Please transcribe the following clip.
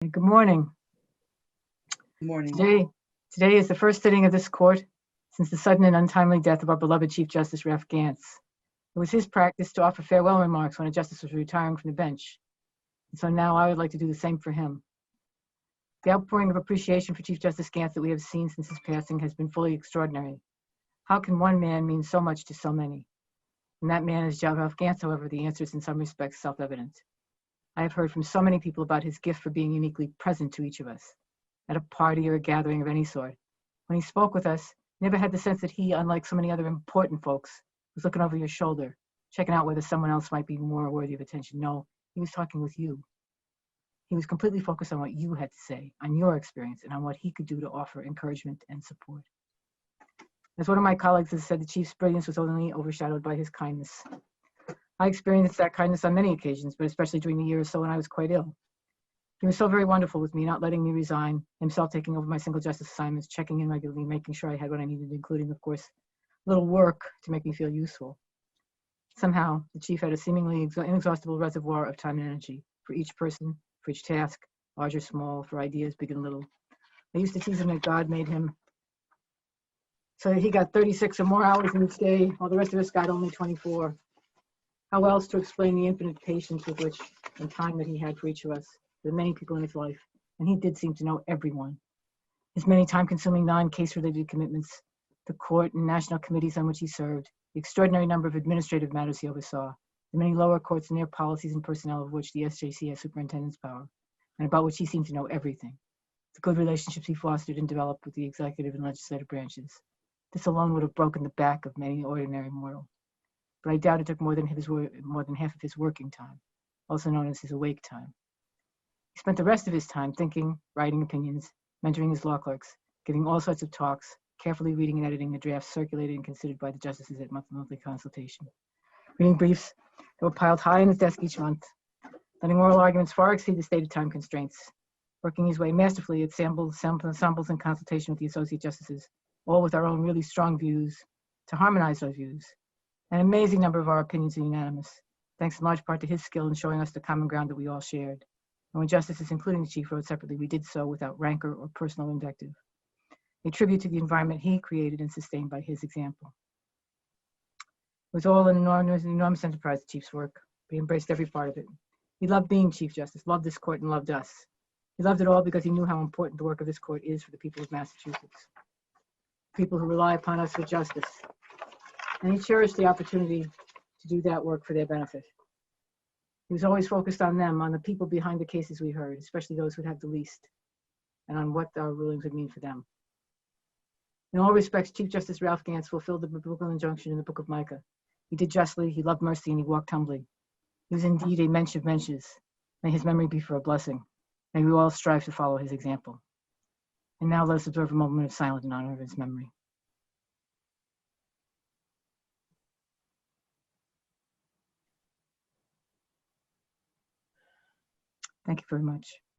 Good morning. Good morning. Today is the first sitting of this court since the sudden and untimely death of our beloved Chief Justice Ralph Gants. It was his practice to offer farewell remarks when a justice was retiring from the bench. And so now I would like to do the same for him. The outpouring of appreciation for Chief Justice Gants that we have seen since his passing has been fully extraordinary. How can one man mean so much to so many? And that man is Ralph Gants, however, the answer is in some respects self-evident. I have heard from so many people about his gift for being uniquely present to each of us at a party or a gathering of any sort. When he spoke with us, never had the sense that he, unlike so many other important folks, was looking over your shoulder, checking out whether someone else might be more worthy of attention. No, he was talking with you. He was completely focused on what you had to say, on your experience, and on what he could do to offer encouragement and support. As one of my colleagues has said, the Chief's brilliance was only overshadowed by his kindness. I experienced that kindness on many occasions, but especially during the year or so when I was quite ill. He was so very wonderful with me, not letting me resign, himself taking over my single justice assignments, checking in regularly, making sure I had what I needed, including, of course, a little work to make me feel useful. Somehow, the Chief had a seemingly inexhaustible reservoir of time and energy for each person, for each task, large or small, for ideas big and little. I used to tease him that God made him so that he got 36 or more hours in each day, while the rest of us got only 24. How else to explain the infinite patience with which and time that he had for each of us, the many people in his life, and he did seem to know everyone. His many time-consuming non-case-related commitments, the court and national committees on which he served, the extraordinary number of administrative matters he oversaw, the many lower courts and their policies and personnel of which the SJC has superintendent's power, and about which he seemed to know everything, the good relationships he fostered and developed with the executive and legislative branches. This alone would have broken the back of many ordinary mortal. But I doubt it took more than half of his working time, also known as his awake time. He spent the rest of his time thinking, writing opinions, mentoring his law clerks, giving all sorts of talks, carefully reading and editing the drafts circulated and considered by the justices at monthly consultation, reading briefs that were piled high on his desk each month, letting oral arguments far exceed the stated time constraints, working his way masterfully at samples and consultation with the associate justices, all with our own really strong views, to harmonize those views. An amazing number of our opinions are unanimous, thanks in large part to his skill in showing us the common ground that we all shared. And when justices, including the Chief, wrote separately, we did so without rancor or personal invective, a tribute to the environment he created and sustained by his example. It was all an enormous enterprise, the Chief's work. He embraced every part of it. He loved being Chief Justice, loved this court, and loved us. He loved it all because he knew how important the work of this court is for the people of Massachusetts, people who rely upon us for justice. And he cherished the opportunity to do that work for their benefit. He was always focused on them, on the people behind the cases we heard, especially those who have the least, and on what our rulings would mean for them. In all respects, Chief Justice Ralph Gants fulfilled the biblical injunction in the book of Micah. He did justly, he loved mercy, and he walked humbly. He was indeed a mensch of mensches. May his memory be for a blessing. May we all strive to follow his example. And now let us observe a moment of silence in honor of his memory. Thank you very much.